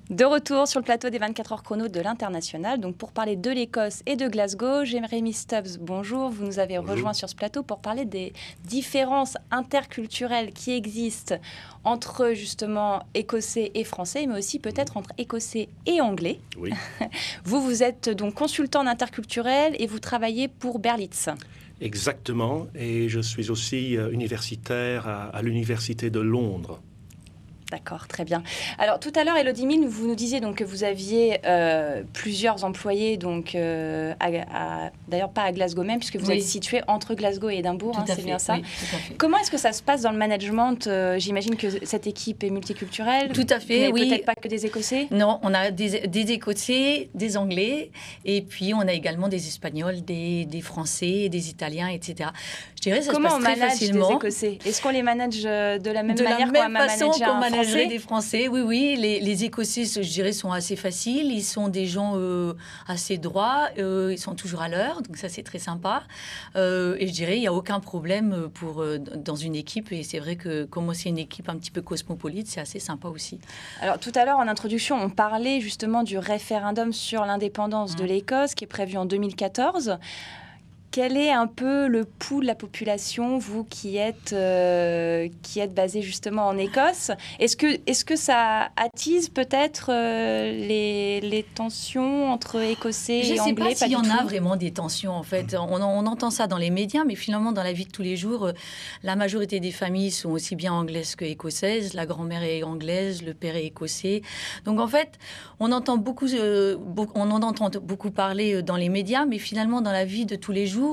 De retour sur le plateau des 24 heures chrono de l'International, donc pour parler de l'Écosse et de Glasgow. Jérémy Stubbs, bonjour. Vous nous avez rejoint sur ce plateau pour parler des différences interculturelles qui existent entre justement Écossais et Français, mais aussi peut-être entre Écossais et Anglais. Oui. Vous êtes donc consultant en interculturel et vous travaillez pour Berlitz. Exactement, et je suis aussi universitaire à l'Université de Londres. D'accord, très bien. Alors tout à l'heure, Élodie Mine, vous nous disiez donc que vous aviez plusieurs employés, donc d'ailleurs pas à Glasgow même, puisque vous êtes situé entre Glasgow et Édimbourg, c'est bien ça. Oui, tout à fait. Comment est-ce que ça se passe dans le management? J'imagine que cette équipe est multiculturelle. Tout à fait, oui. Peut-être pas que des Écossais. Non, on a des Écossais, des Anglais, et puis on a également des Espagnols, des Français, des Italiens, etc. Je dirais ça Comment se passe très facilement. Comment on manage des Écossais? Est-ce qu'on les manage de la même manière qu'on façon qu'on managerait des Français? Oui, oui. Les Écossais, je dirais, sont assez faciles. Ils sont des gens assez droits. Ils sont toujours à l'heure, donc ça, c'est très sympa. Et je dirais, il n'y a aucun problème dans une équipe. Et c'est vrai que comme c'est une équipe un petit peu cosmopolite, c'est assez sympa aussi. Alors, tout à l'heure, en introduction, on parlait justement du référendum sur l'indépendance de l'Écosse, qui est prévu en 2014. Quel est un peu le pouls de la population, vous qui êtes basé justement en Écosse? Est-ce que ça attise peut-être les tensions entre Écossais et Anglais? Je ne sais pas s'il y en a vraiment des tensions, en fait. On entend ça dans les médias, mais finalement, dans la vie de tous les jours, la majorité des familles sont aussi bien anglaises que écossaises. La grand-mère est anglaise, le père est écossais. Donc, en fait, on en entend beaucoup parler dans les médias, mais finalement, dans la vie de tous les jours,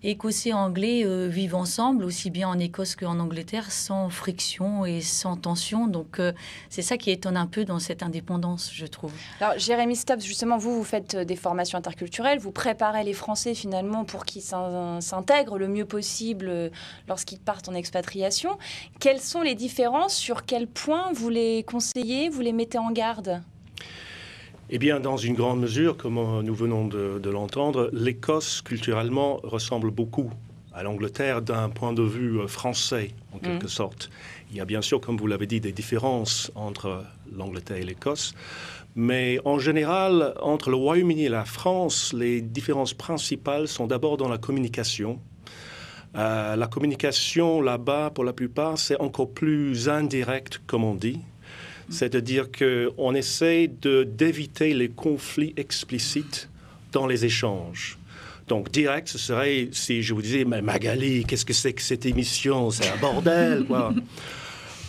Écossais et Anglais vivent ensemble, aussi bien en Écosse qu'en Angleterre, sans friction et sans tension. Donc, c'est ça qui étonne un peu dans cette indépendance, je trouve. Alors, Jérémy Stubbs, justement, vous faites des formations interculturelles. Vous préparez les Français, finalement, pour qu'ils s'intègrent le mieux possible lorsqu'ils partent en expatriation. Quelles sont les différences? Sur quel point vous les conseillez? Vous les mettez en garde? Eh bien, dans une grande mesure, comme nous venons de l'entendre, l'Écosse, culturellement, ressemble beaucoup à l'Angleterre d'un point de vue français, en quelque sorte. Il y a bien sûr, comme vous l'avez dit, des différences entre l'Angleterre et l'Écosse. Mais en général, entre le Royaume-Uni et la France, les différences principales sont d'abord dans la communication. La communication, là-bas, pour la plupart, c'est encore plus indirect, comme on dit. C'est-à-dire qu'on essaie d'éviter les conflits explicites dans les échanges. Donc, direct, ce serait si je vous disais « Mais Magali, qu'est-ce que c'est que cette émission? C'est un bordel, quoi !»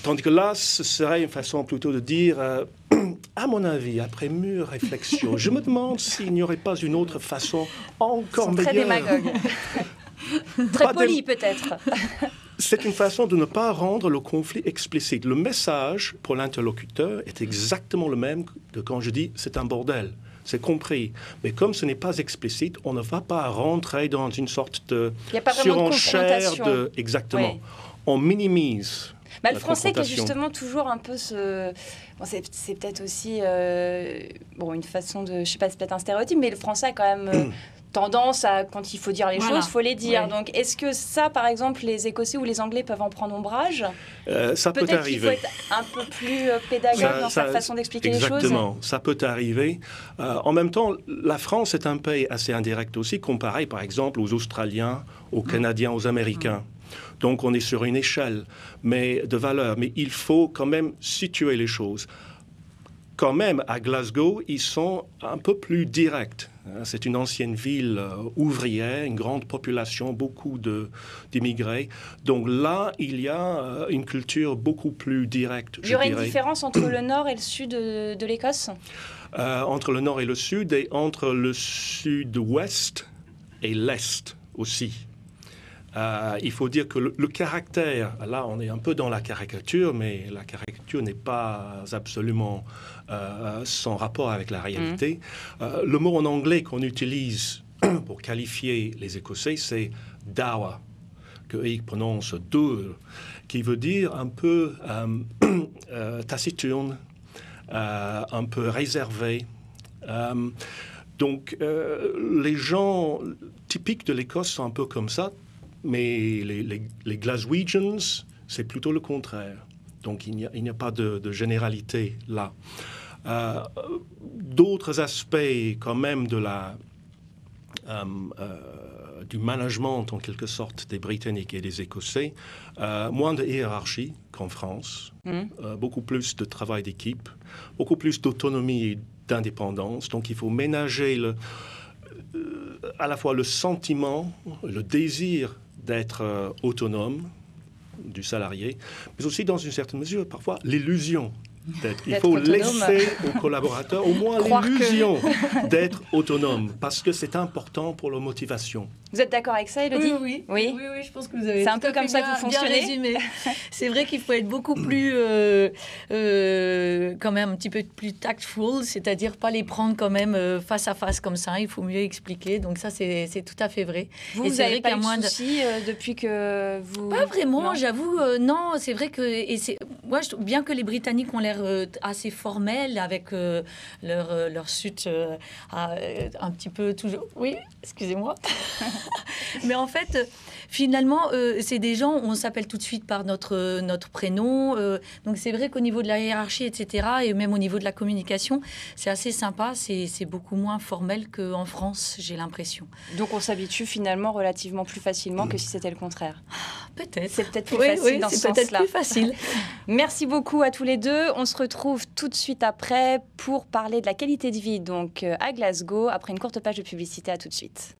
Tandis que là, ce serait une façon plutôt de dire « À mon avis, après mûre réflexion, je me demande s'il n'y aurait pas une autre façon encore meilleure. » Très démagogue. Très poli, peut-être. C'est une façon de ne pas rendre le conflit explicite. Le message pour l'interlocuteur est exactement le même que quand je dis « c'est un bordel ». C'est compris. Mais comme ce n'est pas explicite, on ne va pas rentrer dans une sorte de surenchère. Exactement. Oui. On minimise. Le français qui est justement toujours un peu ce... Bon, c'est peut-être aussi une façon de... Je ne sais pas, c'est peut-être un stéréotype, mais le français a quand même... tendance à, quand il faut dire les choses, il faut les dire. Oui. Donc, est-ce que ça, par exemple, les Écossais ou les Anglais peuvent en prendre ombrage? Ça peut arriver. Peut-être qu'il faut être un peu plus pédagogue dans sa façon d'expliquer les choses. Exactement, ça peut arriver. En même temps, la France est un pays assez indirect aussi, comparé, par exemple, aux Australiens, aux Canadiens, aux Américains. Donc, on est sur une échelle de valeurs. Mais il faut quand même situer les choses. Quand même, à Glasgow, ils sont un peu plus directs. C'est une ancienne ville ouvrière, une grande population, beaucoup d'immigrés. Donc là, il y a une culture beaucoup plus directe, Il y aurait une différence entre le nord et le sud de l'Écosse? Entre le nord et le sud, et entre le sud-ouest et l'est aussi. Il faut dire que le caractère, là on est un peu dans la caricature, mais la caricature n'est pas absolument sans rapport avec la réalité. Le mot en anglais qu'on utilise pour qualifier les Écossais, c'est « dour », qu'ils prononcent « dur », qui veut dire un peu taciturne, un peu réservé. Donc les gens typiques de l'Écosse sont un peu comme ça. Mais les Glaswegians, c'est plutôt le contraire. Donc, il n'y a pas de généralité là. D'autres aspects quand même du management en quelque sorte des Britanniques et des Écossais, moins de hiérarchie qu'en France, beaucoup plus de travail d'équipe, beaucoup plus d'autonomie et d'indépendance. Donc il faut ménager à la fois le sentiment, le désir d'être autonome du salarié, mais aussi dans une certaine mesure parfois l'illusion il faut laisser aux collaborateurs au moins l'illusion d'être autonome, parce que c'est important pour leur motivation. Vous êtes d'accord avec ça, Élodie ? Oui, je pense que vous avez c'est un peu comme ça que vous fonctionnez. Bien résumé. C'est vrai qu'il faut être beaucoup plus, quand même un petit peu plus tactful, c'est-à-dire pas les prendre quand même face à face comme ça. Il faut mieux expliquer. Donc ça, c'est tout à fait vrai. Vous n'avez pas eu de soucis depuis que vous... Pas vraiment, j'avoue. Non, c'est vrai que... Moi, bien que les Britanniques ont l'air assez formels avec leur suite un petit peu toujours... Oui, excusez-moi. Mais en fait, finalement, c'est des gens, on s'appelle tout de suite par notre prénom. Donc c'est vrai qu'au niveau de la hiérarchie, etc., et même au niveau de la communication, c'est assez sympa. C'est beaucoup moins formel qu'en France, j'ai l'impression. Donc on s'habitue finalement relativement plus facilement que si c'était le contraire. Peut-être. C'est peut-être plus facile dans ce sens-là. C'est peut-être plus facile. Merci beaucoup à tous les deux. On se retrouve tout de suite après pour parler de la qualité de vie donc à Glasgow, après une courte page de publicité. À tout de suite.